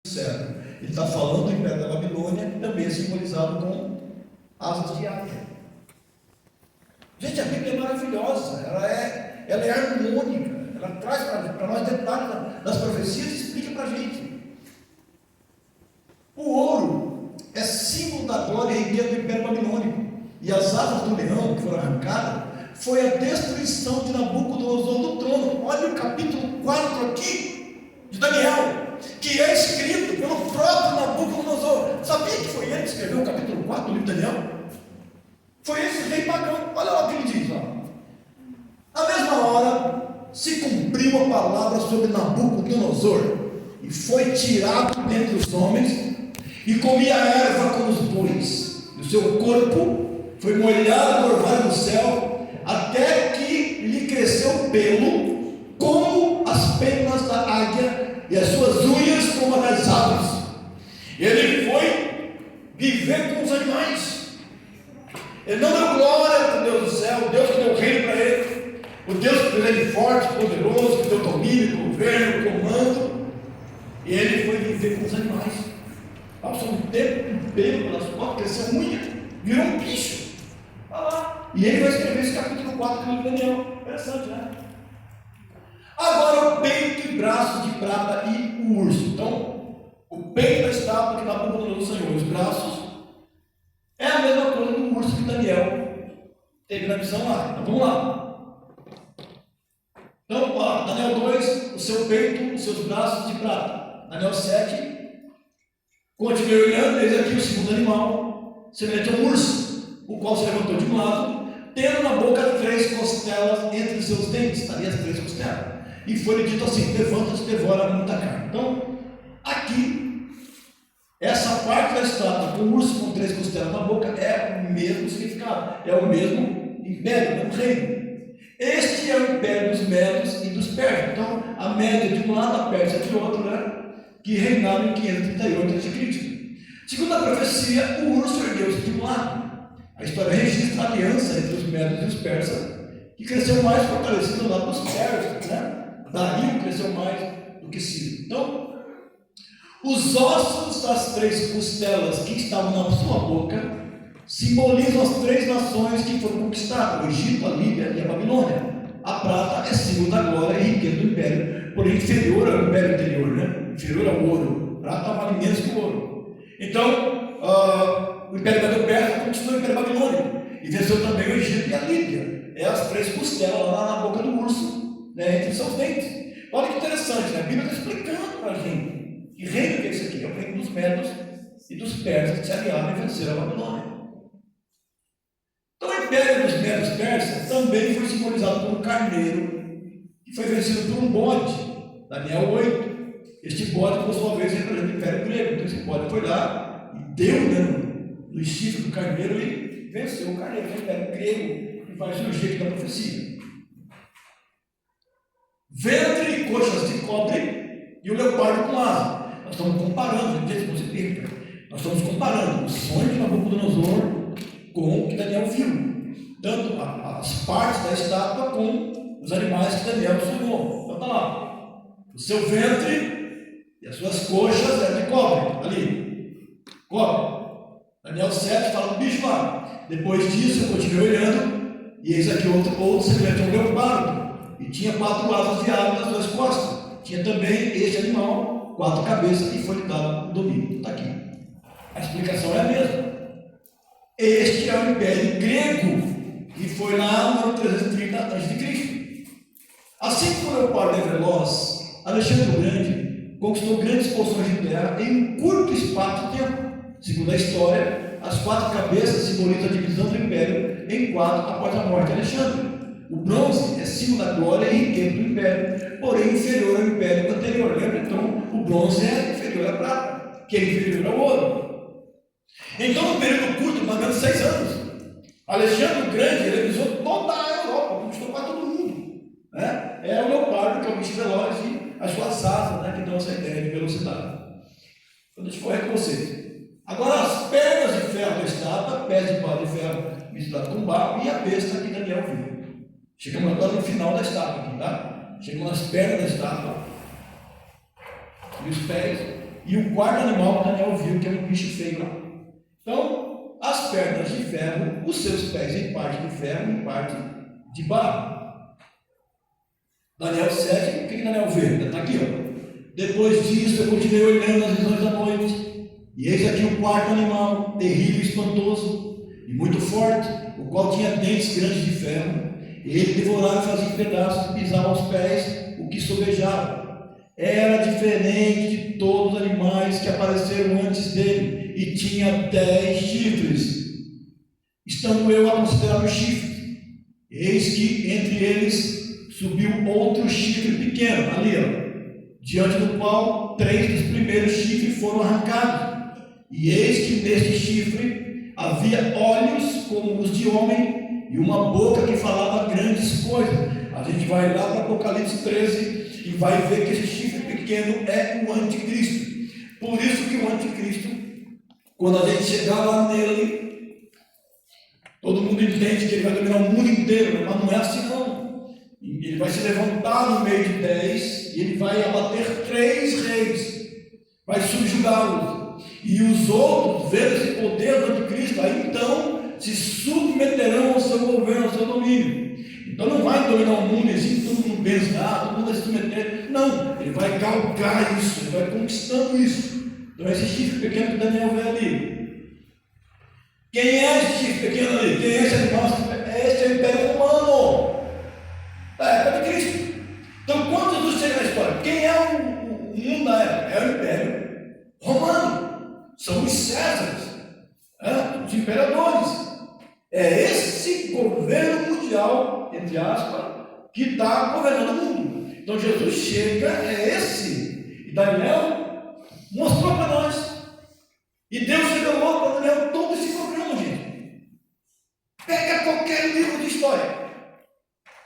céu. Ele está falando do Império da Babilônia, que também é simbolizado com asas de águia. Gente, a Bíblia é maravilhosa, ela é harmônica, ela traz para nós detalhes das profecias e explica para a gente. O ouro é símbolo da glória e riqueza do Império Babilônico, e as asas do leão que foram arrancadas foi a destruição de Nabucodonosor do trono. Olha o capítulo 4 aqui de Daniel, que é escrito pelo próprio Nabucodonosor. Sabia que foi ele que escreveu o capítulo 4 do livro de Daniel? Foi esse rei pagão. Olha lá o que ele diz, ó. À mesma hora se cumpriu a palavra sobre Nabucodonosor, e foi tirado dentre os homens, e comia erva como os bois, e o seu corpo foi molhado por orvalho do céu, até que lhe cresceu pelo, como as penas da águia, e as suas unhas como as das aves. Ele foi viver com os animais. Ele não deu glória para o Deus do céu, o Deus que deu reino para ele, o Deus que fez ele forte, poderoso, que deu domínio, governo, comando. E ele foi viver com os animais. Passou um tempo, um pelo pelas costas, cresceu unha, virou um bicho. E ele vai escrever esse capítulo 4 do livro de Daniel. Interessante, né? Agora o peito e braço de prata e o urso. Então, o peito da estátua que Nabucodonosor do Senhor, os braços, é a mesma coisa do urso que Daniel teve na visão lá. Então vamos lá. Então, ó, Daniel 2, o seu peito, os seus braços de prata. Daniel 7, continuei olhando, eis aqui o segundo animal, semelhante a um urso, o qual se levantou de um lado, tendo na boca 3 costelas entre os seus dentes, ali as 3 costelas. E foi-lhe dito assim: levanta-te, devora muita carne. Então, aqui, essa parte da estátua com o urso com 3 costelas na boca é o mesmo significado, é o mesmo império, é o mesmo reino. Este é o império dos Medos e dos Persas. Então, a Média de um lado, a Pérsia de outro, né? Que reinaram em 538 a.C. Segundo a profecia, o urso ergueu-se de um lado. A história registra a aliança entre os Medos e os Persas, que cresceu mais fortalecido do lado dos persas, né? Dario cresceu mais do que Ciro. Então, os ossos das 3 costelas que estavam na sua boca simbolizam as 3 nações que foram conquistadas: o Egito, a Líbia e a Babilônia. A prata é símbolo da glória e riqueza do império, porém inferior ao império anterior, né? Inferior ao ouro. Prata vale menos que o ouro. Então, o império Medo-Persa conquistou o império babilônico e venceu também o Egito e a Líbia. É as 3 costelas lá na boca do urso, né? Entre seus dentes. Olha que interessante, né? A Bíblia está explicando para a gente que reino que é esse aqui. É o reino dos Medos e dos Persas que se aliaram e venceram a Babilônia. Então, o império dos Medos Persas também foi simbolizado por um carneiro que foi vencido por um bode. Daniel 8. Este bode, por sua vez, representa o império grego. Então, esse bode foi lá e deu, né, no chifre do carneiro e venceu o carneiro, que é o império grego, que vai surgir aqui na profecia. Ventre e coxas de cobre e o leopardo com asa. Nós estamos comparando, gente, nós estamos comparando o sonho de Nabucodonosor com o que Daniel viu, tanto as partes da estátua com os animais que Daniel sonhou. Então está lá, o seu ventre e as suas coxas é de cobre, ali, cobre. Daniel 7 fala do bicho lá. Depois disso eu continuei olhando, e eis aqui outro semelhante a um leopardo, e tinha 4 asas de ave nas 2 costas. Tinha também este animal 4 cabeças, e foi-lhe dado o domínio. Está aqui. A explicação é a mesma. Este é o império grego, que foi lá no ano 330 a.C. Assim como o leopardo é veloz, Alexandre o Grande conquistou grandes porções de terra em um curto espaço de tempo. Segundo a história, as 4 cabeças simbolizam a divisão do império em 4 após a morte de Alexandre. O bronze é símbolo da glória e riqueza do império, porém inferior ao império anterior. Lembra? Então, o bronze é inferior à prata, que é inferior ao ouro. Então, no período curto, mais ou menos 6 anos, Alexandre o Grande realizou toda a Europa, conquistou quase todo mundo, né? É o leopardo, que é o bicho veloz, e as suas asas, né, que dão essa ideia de velocidade. Então, deixa eu correr com vocês. Agora, as pernas de ferro da estátua, pés de pau de ferro misturado com barro, e a besta que Daniel viu. Chegamos agora no final da estátua aqui, tá? Chegamos nas pernas da estátua, e os pés, E o quarto animal que Daniel viu, que é um bicho feio lá. Então, as pernas de ferro, os seus pés em parte de ferro, em parte de barro. Daniel 7, o que Daniel vê? Está aqui, ó. Depois disso, eu continuei olhando as visões da noite, e eis aqui o quarto animal, terrível e espantoso, e muito forte, o qual tinha dentes grandes de ferro, e ele devorava e fazia em pedaços, e pisava aos pés o que sobejava. Era diferente de todos os animais que apareceram antes dele, e tinha 10 chifres. Estando eu a considerar os chifres, eis que entre eles subiu outro chifre pequeno, ali, ó, diante do qual 3 dos primeiros chifres foram arrancados. E eis que neste chifre havia olhos como os de homem e uma boca que falava grandes coisas. A gente vai lá para Apocalipse 13 e vai ver que esse chifre pequeno é o anticristo. Por isso que o anticristo, quando a gente chegar lá nele, todo mundo entende que ele vai dominar o mundo inteiro, mas não é assim não. Ele vai se levantar no meio de 10 e ele vai abater 3 reis, vai subjugá-los, e os outros, vendo esse poder do anticristo, aí então se submeterão ao seu governo, ao seu domínio. Então não vai dominar o mundo assim, todo mundo pensar, todo mundo vai se submeter, não, ele vai galgar isso, ele vai conquistando isso. Então esse chifre pequeno que Daniel vê ali, quem é esse chifre pequeno ali? Quem é esse animal? Esse é o Império Romano, da época de Cristo. Então, quando Jesus chega na história, quem é o mundo da época? É o Império Romano. São os Césares, os imperadores. É esse governo mundial, entre aspas, que está governando o mundo. Então, Jesus chega, é esse. E Daniel mostrou para nós. E Deus revelou para Daniel todo esse programa, gente. Pega qualquer livro de história.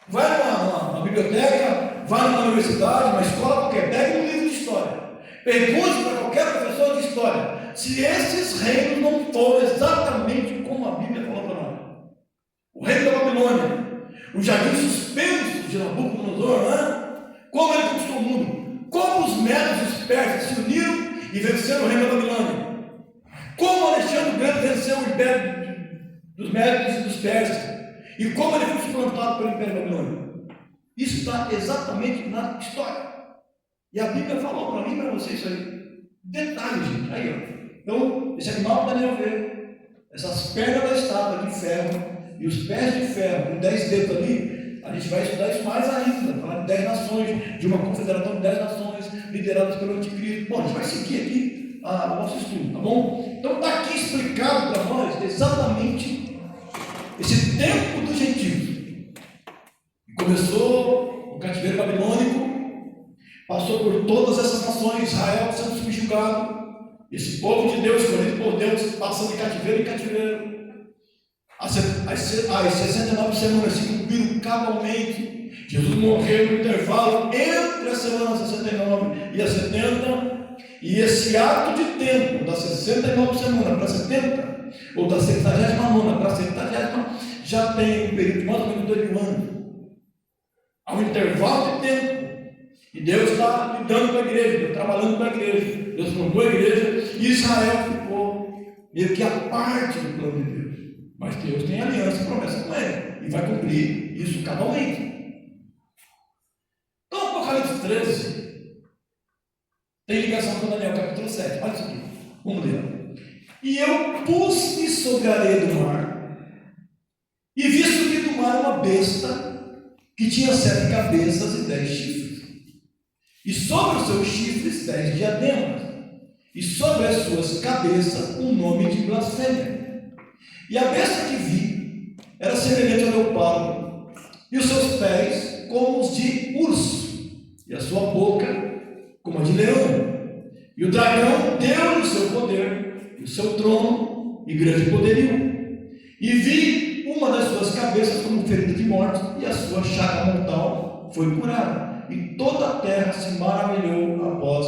Vai numa biblioteca, vai numa universidade, numa escola qualquer, pega um livro de história. Pergunte para qualquer professor de história se esses reinos não foram exatamente como a Bíblia falou para nós. O reino da Babilônia, o jardim suspenso de Nabucodonosor, né? Como ele conquistou o mundo, como os medos e os persas se uniram e venceram o reino da Babilônia, como Alexandre o Grande venceu o império dos medos e dos persas, e como ele foi suplantado pelo Império Babilônico. Isso está exatamente na história. E a Bíblia falou para mim e para vocês isso aí. Detalhe, gente. Aí, ó. Então, esse animal que Daniel vê, essas pernas da estátua de ferro e os pés de ferro com 10 dedos ali, a gente vai estudar isso mais ainda. Falar de 10 nações, de uma confederação de 10 nações, lideradas pelo anticristo. Bom, a gente vai seguir aqui o nosso estudo, tá bom? Então, está aqui explicado para nós exatamente esse tempo dos gentios. Começou o cativeiro babilônico, passou por todas essas nações, Israel sendo subjugado, esse povo de Deus, escolhido por Deus, passando de cativeiro em cativeiro. As 69 semanas se cumpriram cabalmente. Jesus morreu no intervalo entre a semana 69 e a 70, e esse ato de tempo, das 69 semanas para 70, ou da 79 para a 70, já tem um período de mais ou menos 2 mil anos. Há um intervalo de tempo. E Deus está lidando com a igreja, Deus trabalhando com a igreja. Deus formou a igreja e Israel ficou meio que a parte do plano de Deus. Mas Deus tem aliança e promessa com ele. E vai cumprir isso cabalmente. Então, Apocalipse 13 tem ligação com Daniel capítulo 7. Olha isso aqui. Vamos ler. E eu pus-me sobre a areia do mar, e vi subir do mar uma besta que tinha 7 cabeças e 10 chifres, e sobre os seus chifres 10 diademas, e sobre as suas cabeças um nome de blasfêmia. E a besta que vi era semelhante ao leopardo, e os seus pés como os de urso, e a sua boca como a de leão. E o dragão deu-lhe o seu poder, o seu trono e grande poderio. E vi uma das suas cabeças como ferida de morte, e a sua chaga mortal foi curada. E toda a terra se maravilhou após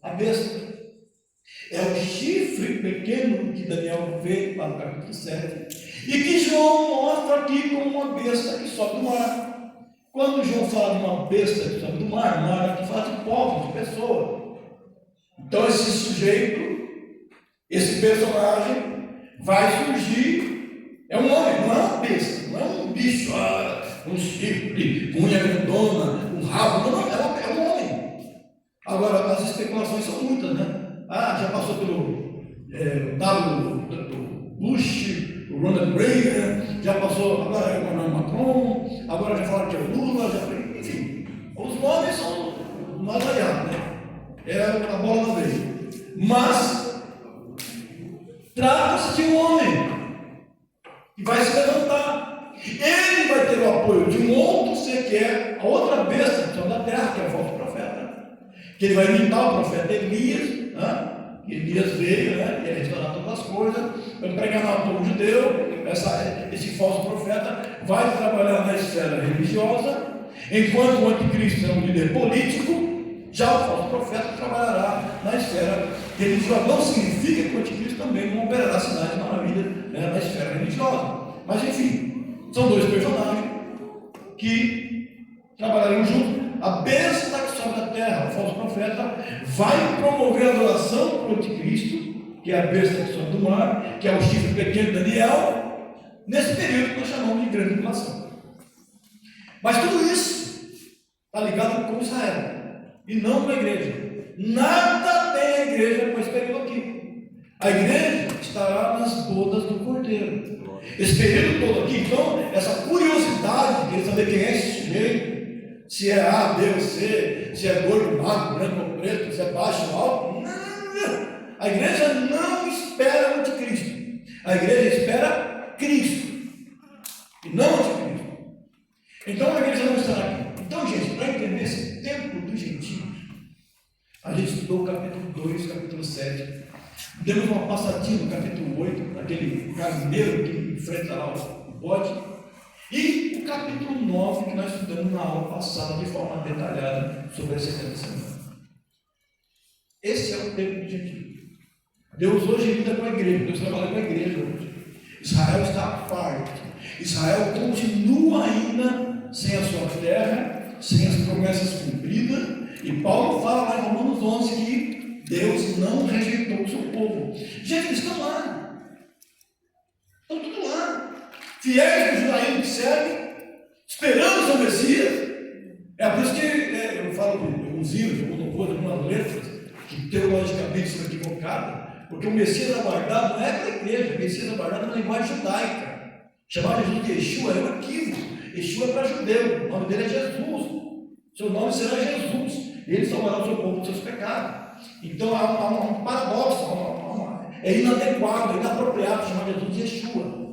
a besta. É o chifre pequeno que Daniel vê lá no capítulo 7, e que João mostra aqui como uma besta que sobe do mar. Quando João fala de uma besta que sobe do mar, aqui fala de povos, de pessoas. Então esse sujeito, esse personagem, vai surgir, é um homem, não é uma besta, não é um bicho, um chifre, unha grandona, um rabo, não, é um homem. Agora, as especulações são muitas, né? Já passou pelo Bush, o Ronald Reagan, já passou, agora é o Emmanuel Macron, agora já falaram que é o Lula, enfim, os nomes são mais variados, né? É a bola da vez. Mas trata-se de um homem que vai se levantar. Ele vai ter o apoio de um outro ser que é a outra besta da terra, que é o falso profeta. Que ele vai imitar o profeta Elias, né? Elias veio, né? E ele restaurar todas as coisas, vai pregar ao povo judeu. Esse falso profeta vai trabalhar na esfera religiosa, enquanto o anticristo é um líder político. Já o falso profeta trabalhará na esfera religiosa. Não significa que o anticristo também não operará sinais de maravilha, né, na esfera religiosa. Mas enfim, são dois personagens que trabalharão juntos. A besta que sobe da terra, o falso profeta, vai promover a adoração para o anticristo, que é a besta que sobe do mar, que é o chifre pequeno de Daniel, nesse período que nós chamamos de grande tribulação. Mas tudo isso está ligado com Israel e não com a igreja. Nada tem a igreja com esse período aqui. A igreja estará nas bodas do Cordeiro. Esse período todo aqui, então, essa curiosidade de querer saber quem é esse sujeito, se é A, B ou C, se é gordo, magro, branco ou preto, se é baixo ou alto, não. A igreja não espera o anticristo. A igreja espera Cristo e não o anticristo. Então a igreja não estará aqui. Então, gente, para entender esse tempo dos gentios, a gente estudou o capítulo 2, capítulo 7. Demos uma passadinha no capítulo 8, naquele carneiro que enfrenta lá o bode. E o capítulo 9, que nós estudamos na aula passada de forma detalhada sobre as 70 semanas. Esse é o tempo dos gentios. Deus hoje lida com a igreja, Deus trabalha com a igreja hoje. Israel está à parte. Israel continua ainda sem a sua terra, sem as promessas cumpridas. E Paulo fala lá em Romanos 11 que Deus não rejeitou o seu povo. Gente, eles estão lá. Estão tudo lá. Fiéis do judaísmo que servem, esperando o seu Messias. É por isso que eu falo de alguns livros, algumas letras, que teologicamente são equivocadas, porque o Messias aguardado não é para a igreja, o Messias aguardado é na linguagem judaica. Chamar Jesus de Yeshua é um equívoco. Yeshua é para judeu, o nome dele é Jesus. Seu nome será Jesus. Ele salvará o seu povo dos seus pecados. Então há um paradoxo, é inadequado, é inapropriado chamar Jesus de Yeshua.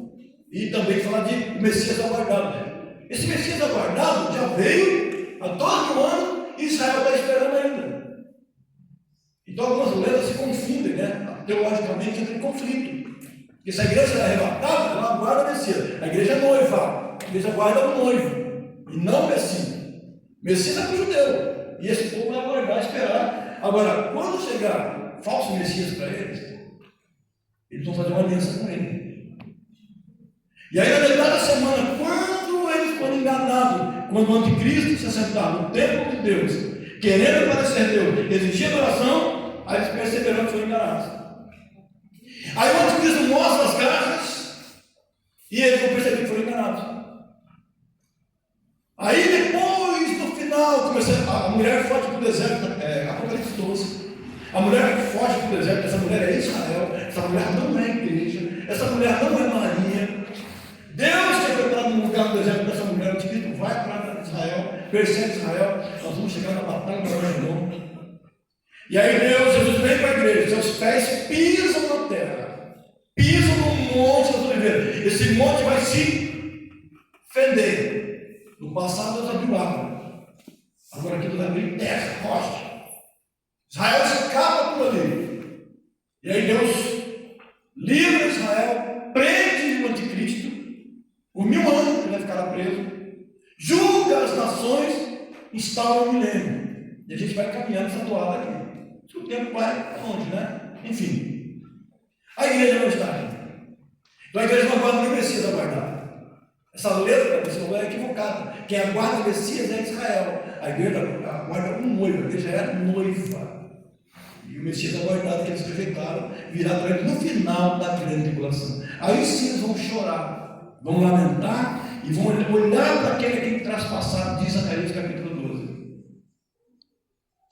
E também falar de Messias aguardado. Esse Messias aguardado já veio há 12 anos e Israel está esperando ainda. Então algumas letras se confundem, né? Teologicamente entra em conflito. Porque se a igreja é arrebatada, ela aguarda o Messias. A igreja é noiva, a igreja aguarda o noivo, e não o Messias. Messias é para o judeu, e esse povo vai aguardar, esperar. Agora, quando chegar falso Messias para eles vão fazer uma aliança com ele. E aí, na metade da semana, quando eles foram enganados, quando o anticristo se assentar no templo de Deus, querendo parecer Deus, exigir oração, aí eles perceberão que foram enganados. Aí o anticristo mostra as caras e eles vão perceber que foram enganados. Aí depois, no final, a mulher foge para o deserto, Apocalipse 12. A mulher que foge para o deserto, essa mulher é Israel, essa mulher não é igreja, essa mulher não é Maria. Deus tinha preparado um lugar no deserto dessa mulher, o anticristo vai para Israel, persegue Israel, nós vamos chegar na batalha do Armagedon. E aí Jesus vem para a igreja, seus pés pisam na terra, pisam no monte das oliveiras. Esse monte vai se fender. No passado Deus abriu água, agora aqui Deus abriu terra, rocha. Israel escapa por ali. E aí Deus livra Israel, prende o anticristo, por 1000 anos ele vai ficar preso, julga as nações, instaura o milênio. E a gente vai caminhando essa toada aqui. O tempo vai longe, né? Enfim. A igreja não está aqui. Então a igreja não aguarda nem o Messias aguardar. Essa letra é equivocada. Quem aguarda o Messias é Israel. A igreja aguarda um noivo, a igreja é noiva. E o Messias aguardado que eles rejeitaram virá para ele no final da grande tribulação. Aí sim eles vão chorar, vão lamentar e vão olhar para aquele que traz passado, diz Zacarias capítulo 12.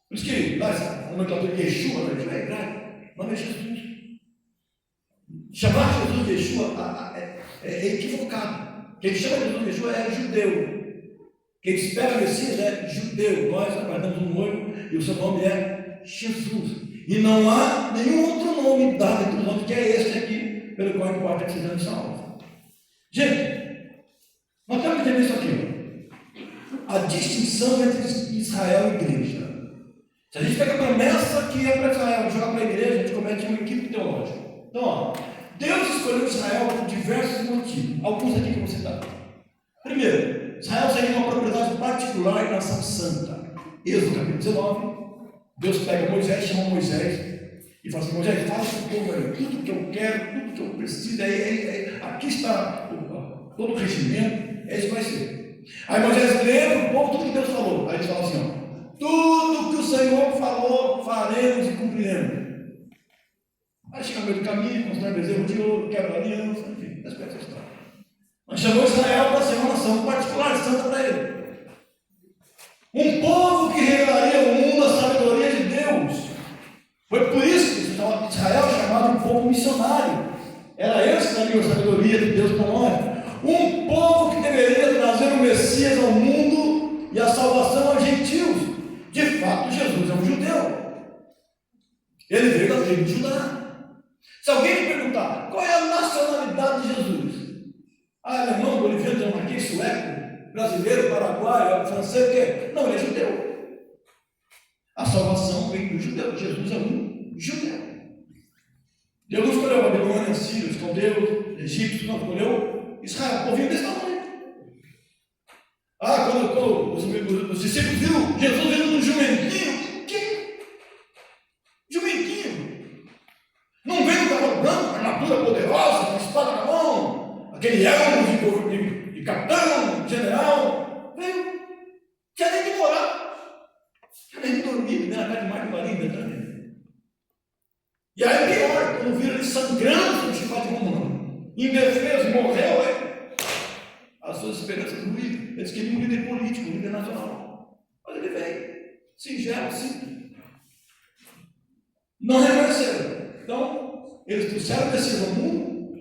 Por isso que lá a nomenclatura de Yeshua, Yeshua é hebraico, o nome é Jesus. Chamar Jesus de Yeshua é equivocado. Quem chama Jesus de Yeshua é judeu. Quem espera Messias é judeu. Nós aguardamos um noivo e o seu nome é Jesus. E não há nenhum outro nome dado entre os nomes que é esse aqui, pelo qual importa que sejamos salvos. Gente, nós temos que entender isso aqui. A distinção entre Israel e igreja. Se a gente pega a promessa que é para Israel e joga para a igreja, a gente comete um equívoco teológico. Então, Deus escolheu Israel por diversos motivos. Alguns aqui que eu vou citar. Primeiro, Israel seria uma propriedade particular e nação santa. Êxodo capítulo 19. Deus pega Moisés, chama Moisés e fala assim: Moisés, fala com o povo aí, tudo que eu quero, tudo que eu preciso, aqui está todo o regimento, é isso que vai ser. Aí Moisés lê para o povo tudo que Deus falou. Aí eles falam assim: ó, tudo que o Senhor falou, faremos e cumpriremos. Aí chega no meio do caminho, constrói bezerro de ouro, quebra a aliança, enfim, respeita essa história. Mas chamou Israel para ser uma nação particular, santa para ele. Um povo que revelaria ao mundo a sabedoria de Deus. Foi por isso que Israel é chamado um povo missionário. Era essa a sabedoria de Deus para nós. Um povo que deveria trazer o Messias ao mundo e a salvação aos gentios. De fato, Jesus é um judeu. Ele veio da tribo de Judá. Se alguém me perguntar qual é a nacionalidade de Jesus, alemão, boliviano, dinamarquês, sueco, brasileiro, paraguaio, francês, o quê? Não, ele é judeu. A salvação vem do judeu. Jesus é um judeu. Deus não escolheu a Babilônia, Síria, os caldeus, egípcios, não, escolheu Israel, o povinho desse tamanho. Quando os discípulos viram Jesus vindo num jumentinho, o quê? Jumentinho. Não veio um cavalo branco, armadura poderosa, uma espada na mão, aquele elmo de capitão, general. Veio, tinha nem que morar, tinha nem que dormir, né? Na casa de Marco Marinho também. E aí pior, quando viram ele sangrando no chicote romano, indefeso, morreu, as suas esperanças ruíram. Eles queriam um líder político, um líder nacional. Mas ele veio, singelo, simples. Não reconheceram. Então, eles trouxeram o Messias ao mundo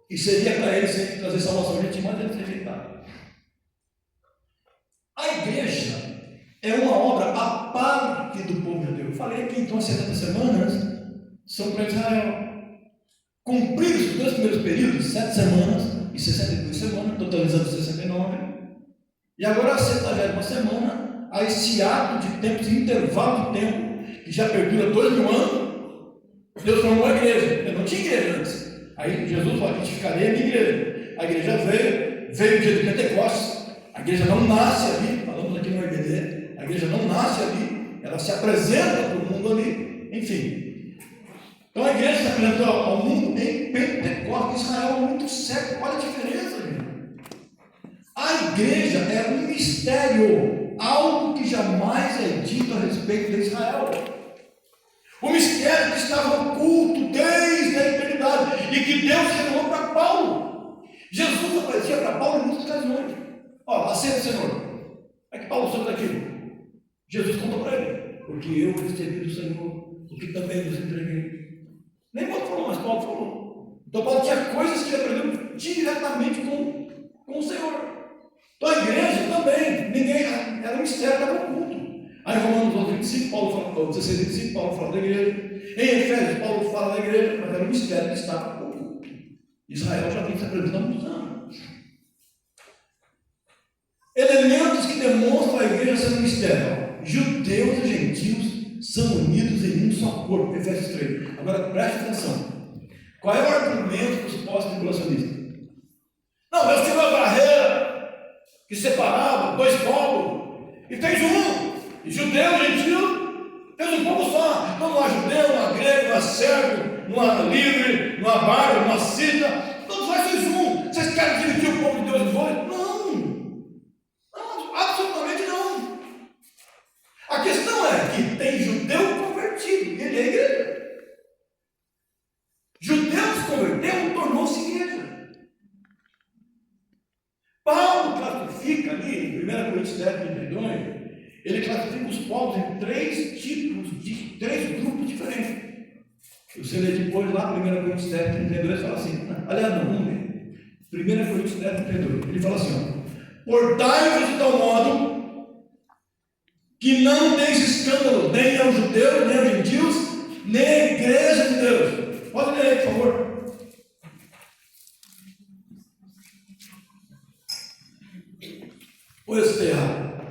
e seria para eles sempre trazer salvação gentil, mas eles rejeitaram. A igreja é uma obra à parte do povo de Deus. Eu falei que então as 70 semanas são para Israel. Cumpridos os dois primeiros períodos, 7 semanas e 62 semanas, totalizando 69. E agora a 70ª semana, há esse ato de tempo, esse intervalo de tempo, que já perdura 2000 anos. Deus formou a igreja. Eu não tinha igreja antes. Aí Jesus falou: edificarei a minha igreja. A igreja veio o dia de Pentecostes. A igreja não nasce ali, falamos aqui no IBD, a igreja não nasce ali, ela se apresenta para o mundo ali, enfim. Então a igreja se apresentou ao mundo em Pentecostes. Israel é muito sério, olha a diferença, gente. A igreja é um mistério, algo que jamais é dito a respeito de Israel. O mistério que estava oculto desde a eternidade e que Deus revelou para Paulo. Jesus aparecia para Paulo em muitas ocasiões. Aceita, Senhor. Como é que Paulo soube daquilo? Jesus contou para ele: porque eu recebi do Senhor o que também nos entreguei. Nem Paulo falou, mas Paulo falou. Então Paulo tinha coisas que ele aprendeu diretamente com o Senhor. Então a igreja também, era um mistério, estava oculto. Aí em Romanos 25, Paulo fala, 16, 25, Paulo fala da igreja. Em Efésios, Paulo fala da igreja, mas era um mistério que estava oculto. Israel já vem se apresentando há muitos anos. Elementos que demonstram a igreja ser um mistério. Judeus e gentios são unidos em um só corpo. Efésios 3. Agora preste atenção. Qual é o argumento dos pós-tribulacionistas? Não, Deus tirou a barreira que separava dois povos e fez um. E judeu e gentio fez um povo só. Então não há judeu, não há grego, não há servo, não há livre, não há bárbaro, não há cita. Todos nós fez um. Vocês querem dividir o povo de Deus em dois? Não, absolutamente não. A questão é que tem judeu convertido, e ele é igreja. 1 Coríntios 10, 32, ele classifica os povos em três grupos diferentes. Você lê depois lá, 1 Coríntios 10, 32, fala assim, aliás, não, vamos ver. 1 Coríntios 10, 32, ele fala assim, ó, portai-vos de tal modo que não deis escândalo, nem aos judeus, nem aos gentios, nem à igreja de Deus. Pode ler aí, por favor. Ou eu estou errado?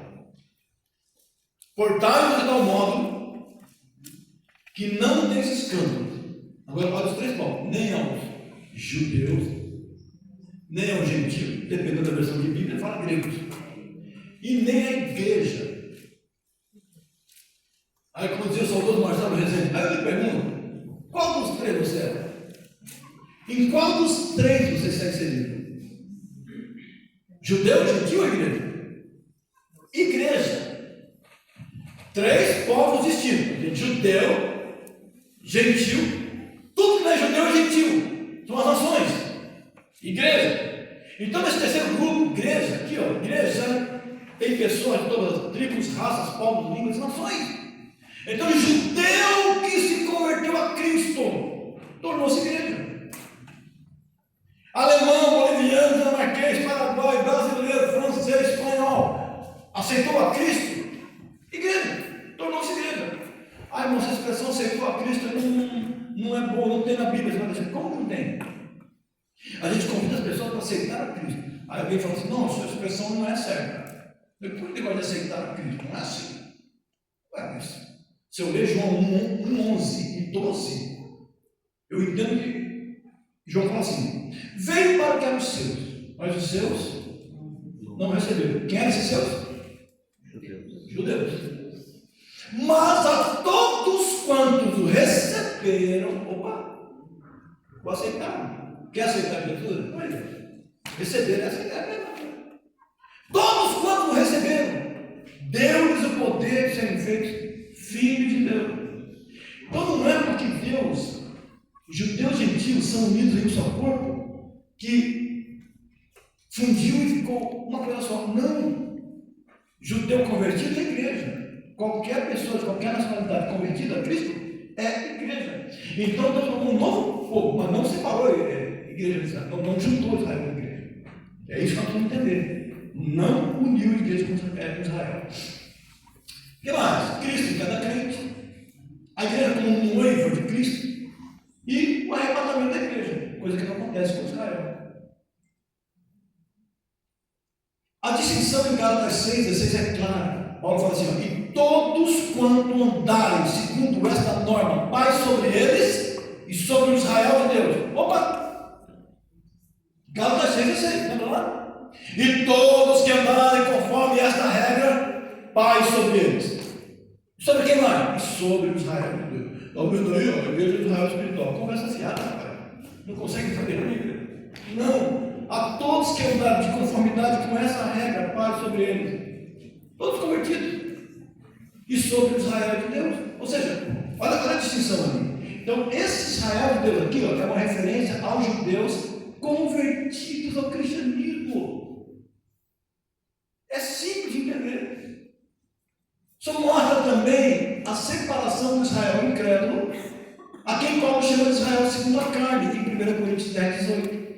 Portai-vos de tal modo que não deis escândalo. Agora olha os três povos, nem aos judeus, nem aos gentios, dependendo da versão de Bíblia, fala gregos, e nem à igreja. Aí, como dizia o saudoso Marcelo Rezende, aí eu lhe pergunto, qual dos três você é? Em qual dos três você segue inserido? Judeu, gentil ou igreja? Igreja. Três povos distintos: judeu, gentil, tudo que não é judeu é gentil, são as nações. Igreja. Então, nesse terceiro grupo, igreja, aqui, ó, igreja, tem pessoas de todas as tribos, raças, povos, línguas e nações. Então, o judeu que se converteu a Cristo tornou-se igreja. Alemão, boliviano, dinamarquês, paraguai, brasileiro, francês, espanhol, aceitou a Cristo, igreja, tornou-se igreja. Ah, irmão, essa expressão aceitou a Cristo não é boa, não tem na Bíblia. Você vai dizer, como não tem? A gente convida as pessoas para aceitar a Cristo. Aí alguém fala assim, não, a sua expressão não é certa. Por que pode aceitar a Cristo? Não é assim. Ué, mas se eu ler João 1, 11 e 12, eu entendo que João fala assim, veio para o que eram os seus, mas os seus não receberam. Quem eram esses seus? Judeus. Mas a todos quantos o receberam, o aceitaram. Quer aceitar Jesus? Não é. Receberam, aceitaram. Todos quantos o receberam, deu-lhes o poder de serem feitos filhos de Deus. Então não é porque Deus, judeus e gentios são unidos em um só corpo, que fundiu e ficou uma coisa só. Não. Judeu convertido é igreja. Qualquer pessoa de qualquer nacionalidade convertida a Cristo é igreja. Então Deus tomou um novo povo, mas não separou a igreja de Israel, não juntou Israel com a igreja. É isso que nós vamos entender. Não uniu a igreja com Israel. O que mais? Cristo em cada crente. A igreja como um noivo de Cristo. E o arrebatamento da igreja, coisa que não acontece com Israel. A distinção em Gálatas 6:16 é clara. Paulo fala assim, ó, e todos quanto andarem segundo esta norma, paz sobre eles e sobre o Israel de Deus. Gálatas 6:16, lembra lá? E todos que andarem conforme esta regra, paz sobre eles. Sobre quem mais? E sobre o Israel de Deus. Está vendo aí, ó, a igreja de Israel espiritual. Conversa fiada, rapaz. Não consegue entender a Bíblia. Não. A todos que andarem de conformidade com essa regra, paz sobre eles. Todos convertidos. E sobre o Israel de Deus. Ou seja, olha a distinção ali. Então, esse Israel de Deus aqui, ó, é uma referência aos judeus convertidos ao cristianismo. É simples de entender. Só mostra também a separação do Israel incrédulo, a quem Paulo chama de Israel segundo a carne, em 1 Coríntios 10, 18.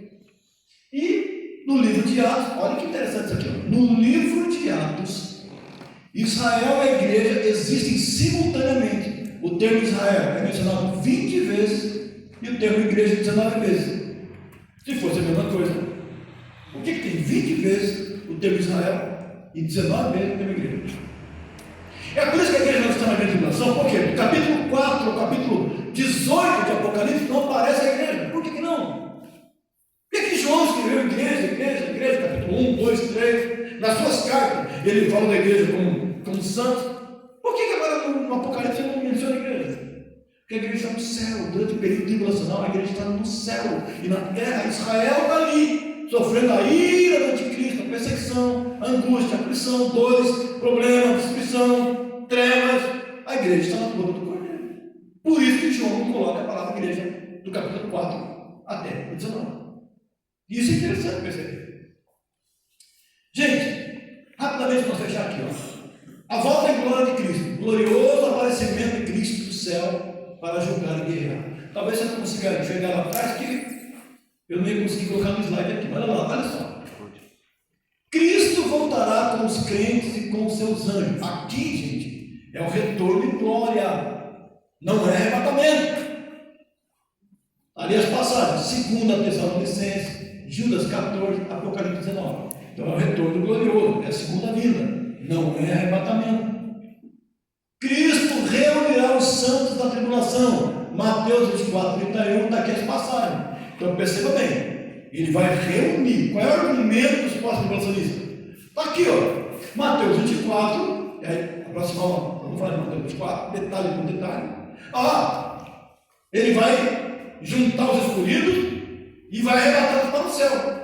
E no livro de Atos, olha que interessante isso aqui, ó. No livro de Atos, Israel e a igreja existem simultaneamente. O termo Israel é mencionado 20 vezes e o termo igreja 19 vezes. Se fosse a mesma coisa, o que tem 20 vezes o termo Israel e 19 vezes o termo igreja? É por isso que a igreja não está na grande tribulação. Por quê? No capítulo 4, no capítulo 18 de Apocalipse não aparece a igreja. Por que não? Por que João escreveu igreja, capítulo 1, 2, 3, nas suas cartas, ele fala da igreja como santos? Por que agora no Apocalipse ele não menciona a igreja? Porque a igreja está no céu, durante o período tribulacional, a igreja está no céu, e na terra, Israel está ali, sofrendo a ira do anticristo, a perseguição, a angústia, a aflição, dores, problemas, destruição, trevas. A igreja está na boca do Cordeiro. Por isso que João coloca a palavra igreja do capítulo 4 até o 19. Isso é interessante perceber. Gente, rapidamente volta em glória de Cristo, glorioso aparecimento de Cristo do céu para julgar e guerrear. Talvez você não consiga chegar lá atrás, que eu não ia conseguir colocar no slide aqui, mas olha só. Cristo voltará com os crentes e com os seus anjos. Aqui, gente, é o retorno em glória, não é arrebatamento. Ali as passagens, 2 Tessalonicenses, Judas 14, Apocalipse 19. Então é o retorno glorioso, é a segunda vinda, não é arrebatamento. Cristo reunirá os santos da tribulação. Mateus 24, 31, está aqui as passagens. Então perceba bem, ele vai reunir. Qual é o argumento dos pós-tribulacionistas? Está aqui, ó, Mateus 24, vamos falar de Mateus 24, detalhe por detalhe. Ele vai juntar os escolhidos e vai arrebatá-los para o céu.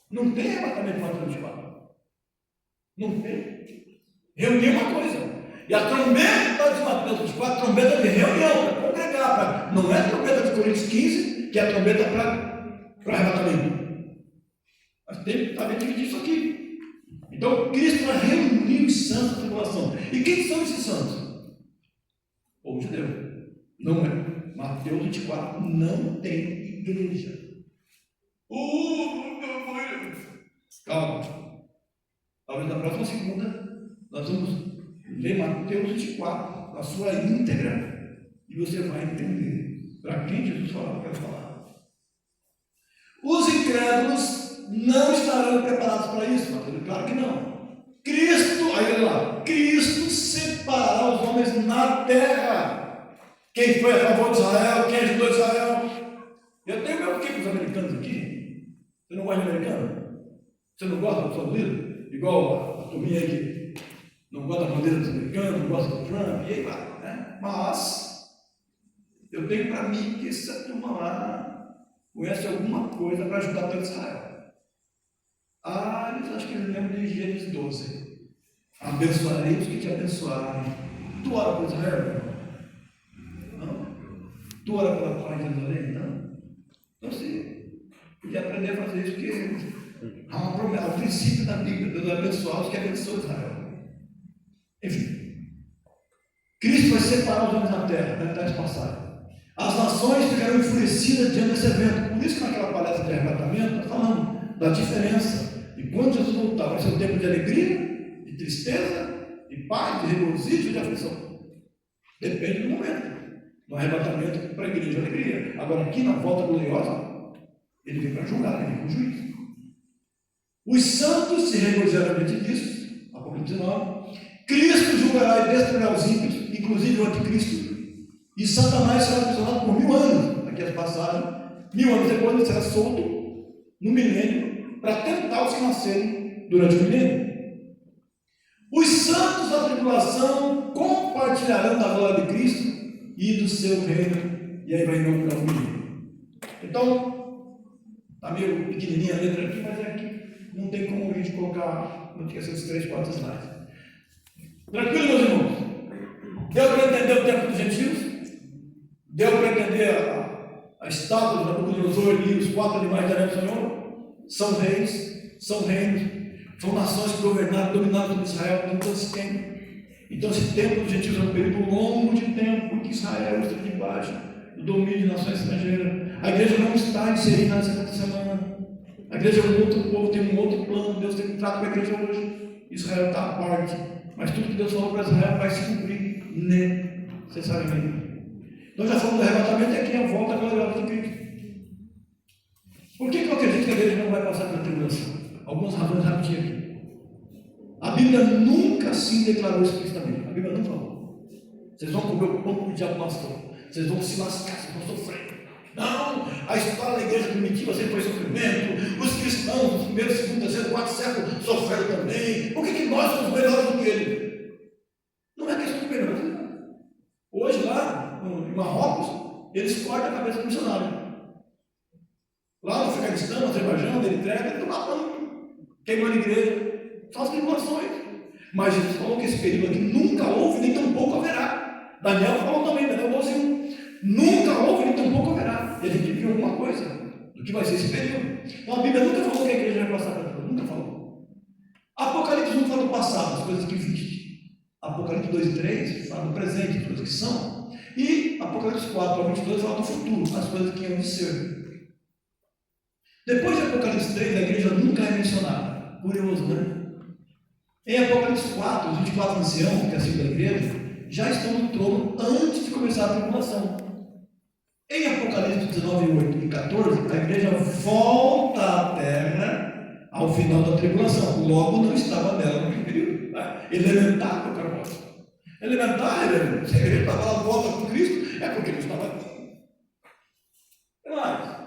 Não tem arrebatamento em Mateus 24. Não tem. Reunir uma coisa. E a trombeta de Mateus 24, trombeta de reunião, para congregar. Não é a trombeta de Coríntios 15, que é a trombeta para arrebatamento. Mas tem que dividir isso aqui. Então, Cristo vai reunir os santos da tribulação. E quem são esses santos? O povo judeu. Não é. Mateus 24 não tem igreja. Calma. Talvez na próxima segunda nós vamos ler Mateus 24 na sua íntegra e você vai entender para quem Jesus falava que eu falar. Os incrédulos não estarão preparados para isso, Mateus? Claro que não. Cristo, aí olha lá, Cristo separará os homens na terra. Quem foi a favor de Israel, quem ajudou Israel. Eu tenho meu que com os americanos aqui. Você não gosta de americano? Você não gosta dos Estados Unidos? Igual a turminha aí que não gosta da bandeira dos americanos, não gosta do Trump, e aí vai, né? Mas eu tenho para mim que essa turma lá conhece alguma coisa para ajudar todo Israel. Eles acho que eles lembram de Gênesis 12. Abençoarei os que te abençoarem. Tu ora por Israel? Não? Tu ora pela paz de Jerusalém? Não? Então sim, podia aprender a fazer isso, porque há uma promessa, o princípio da Bíblia, Deus abençoar os que abençoam Israel. Enfim, Cristo vai separar os homens da terra, detalhes passados. As nações ficarão enfurecidas diante desse evento. Por isso que naquela palestra de arrebatamento, nós falamos da diferença. E quando Jesus voltar, vai ser um tempo de alegria, de tristeza, de paz, de regozijo, de aflição. Depende do momento. No arrebatamento, para a igreja, de alegria. Agora, aqui na volta gloriosa, ele vem para julgar, ele vem como juiz. Os santos se regozijarão diante disso, Apocalipse 19. Cristo julgará e destruirá os ímpios, inclusive o anticristo, e Satanás será aprisionado por 1000 anos. Aqui as passagens, 1000 anos depois ele será solto no milênio para tentar os que nascerem durante o milênio. Os santos da tribulação compartilharão da glória de Cristo e do seu reino, e aí vai inaugurar o milênio. Então, está meio pequenininha a letra aqui, mas é aqui. Não tem como a gente colocar, não tinha esses 3, 4 slides. Tranquilo, meus irmãos? Deu para entender o tempo dos gentios? Deu para entender a estátua do Nabucodonosor e os 4 animais da arena do Senhor? São reis, são reinos, são nações que governaram, dominaram todo Israel durante todo esse tempo. Então esse tempo dos gentios é um período longo de tempo em que Israel está debaixo do domínio de nações estrangeiras. A igreja não está inserida nessa 70 semana. A igreja é um outro povo, tem um outro plano. Deus tem um trato com a igreja hoje. Israel está à parte. Mas tudo que Deus falou para Israel vai se cumprir necessariamente. Então já falamos do arrebatamento e aqui é a volta gloriosa de Cristo. Por que eu acredito que a igreja não vai passar pela tribulação? Algumas razões rapidinho aqui. A Bíblia nunca assim declarou explicitamente. A Bíblia não falou. Vocês vão comer o pão que o diabo lascou. Vocês vão se lascar, vocês vão sofrer. Não, a história da igreja primitiva sempre foi sofrimento. Os cristãos dos primeiros, segundo, terceiro, quarto séculos sofreram também. Por que nós somos melhores do que ele? Não é questão de melhores. Hoje lá, em Marrocos, eles cortam a cabeça do missionário. Lá no Afeganistão, no Azerbaijão, na Eritreia, eles estão matando, queimando a igreja. São as tribulações. Mas Jesus falou que esse período aqui nunca houve, nem tampouco haverá. Daniel falou também, Daniel 12:1. Nunca houve, nem tampouco haverá. E a gente viu alguma coisa do que vai ser esse período. Então a Bíblia nunca falou que a igreja vai passar pela tribulação. Nunca falou. Apocalipse 1 fala do passado, as coisas que viste. Apocalipse 2 e 3 fala do presente, as coisas que são. E Apocalipse 4 ao 22 fala do futuro, as coisas que hão de ser. Depois de Apocalipse 3, a igreja nunca é mencionada. Curioso, né? Em Apocalipse 4, os 24 anciãos, que é a símbolo da igreja, já estão no trono antes de começar a tribulação. Em Apocalipse 19, 8 e 14, a igreja volta à terra ao final da tribulação. Logo não estava nela naquele período. Tá? Elementar que eu quero mostrar. Elementar, se a igreja estava lá volta com Cristo, é porque ele estava aqui. Mas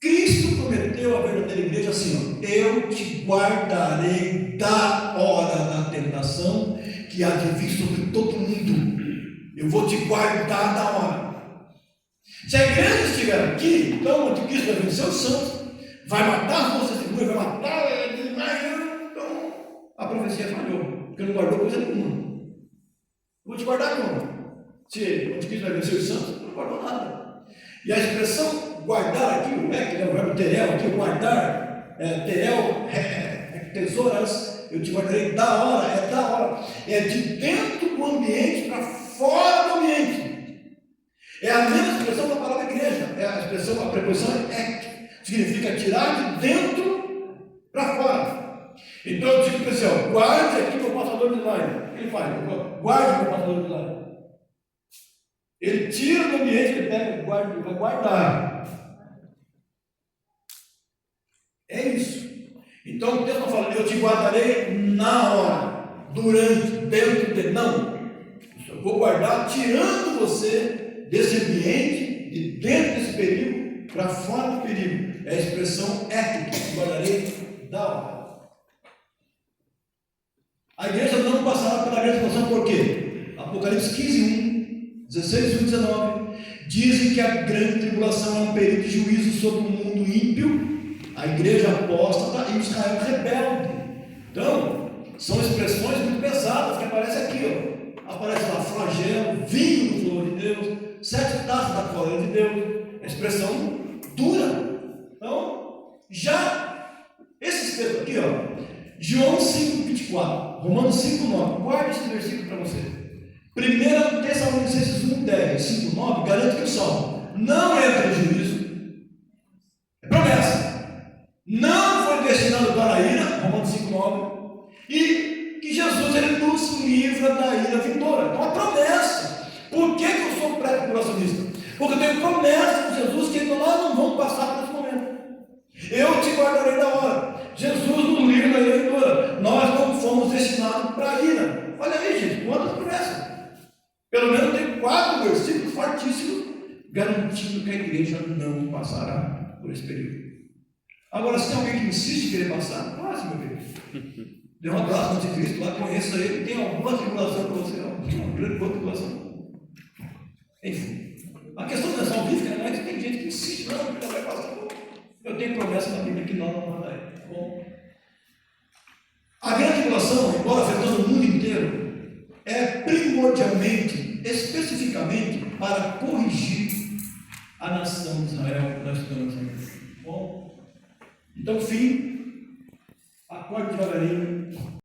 Cristo prometeu à verdadeira igreja assim: ó, eu te guardarei da hora da tentação que há de vir sobre todo mundo. Eu vou te guardar da hora. Se a igreja estiver aqui, então o anticristo vai vencer os santos, vai matar as nossas figuras, vai matar. Então a profecia falhou, porque não guardou coisa nenhuma. Eu vou te guardar como? Se o anticristo vai vencer os santos, não guardou nada. E a expressão guardar aqui, o verbo terel aqui, guardar, terel, tesouras, eu te guardarei da hora, é de dentro do ambiente para fora do ambiente. É a mesma expressão da palavra igreja, a preposição é significa tirar de dentro para fora. Então eu digo para o céu, guarde aqui meu passador de line. O que ele faz? Guarde meu passador de line. Ele tira do ambiente, ele pega, ele vai guardar. É isso. Então o texto não fala, eu te guardarei na hora, durante, dentro de. Não. Eu vou guardar, tirando você desse ambiente, de dentro desse perigo, para fora do perigo. É a expressão ética, te guardarei da hora. A igreja não passará pela grande tribulação, por quê? Apocalipse 15, 1, 16 e 19 dizem que a grande tribulação é um período de juízo sobre o mundo ímpio, a igreja apóstata e Israel rebelde. Então, são expressões muito pesadas que aparecem aqui, ó. Aparece lá flagelo, vinho do flor de Deus, 7 taças da cólera de Deus, é expressão dura. Então, já esses textos aqui, ó, João 5, 24, Romanos 5, 9, guarde esse versículo para você. 1 Tessalonicenses 1, 10, 5, 9, garante que o salmo não entra em juízo, é promessa, não foi destinado para a ira, Romanos 5, 9, e que Jesus ele nos livra da ira vindoura. Então, a promessa. Por que eu sou pré-tribulacionista? Porque eu tenho promessa de Jesus que nós não vamos passar por esse momento. Eu te guardarei da hora. Jesus nos livra da ira vindoura. Nós não fomos destinados para a ira. Olha aí, gente, quantas promessas. Pelo menos tem 4 versículos fortíssimos garantindo que a igreja não passará por esse período. Agora, se tem alguém que insiste em querer passar, passe, meu bem. Dê um abraço no anticristo lá, conheça ele, tem alguma tribulação para você, uma grande boa tribulação. Enfim, a questão da salvífica, mas tem gente que insiste, não, não vai passar. Eu tenho promessa na Bíblia que não mandarei. Tá bom? A grande tribulação, embora afetando o mundo inteiro, é primordialmente, especificamente, para corrigir a nação de Israel que nós estamos aqui. Bom? Então, fim, acorde devagarinho.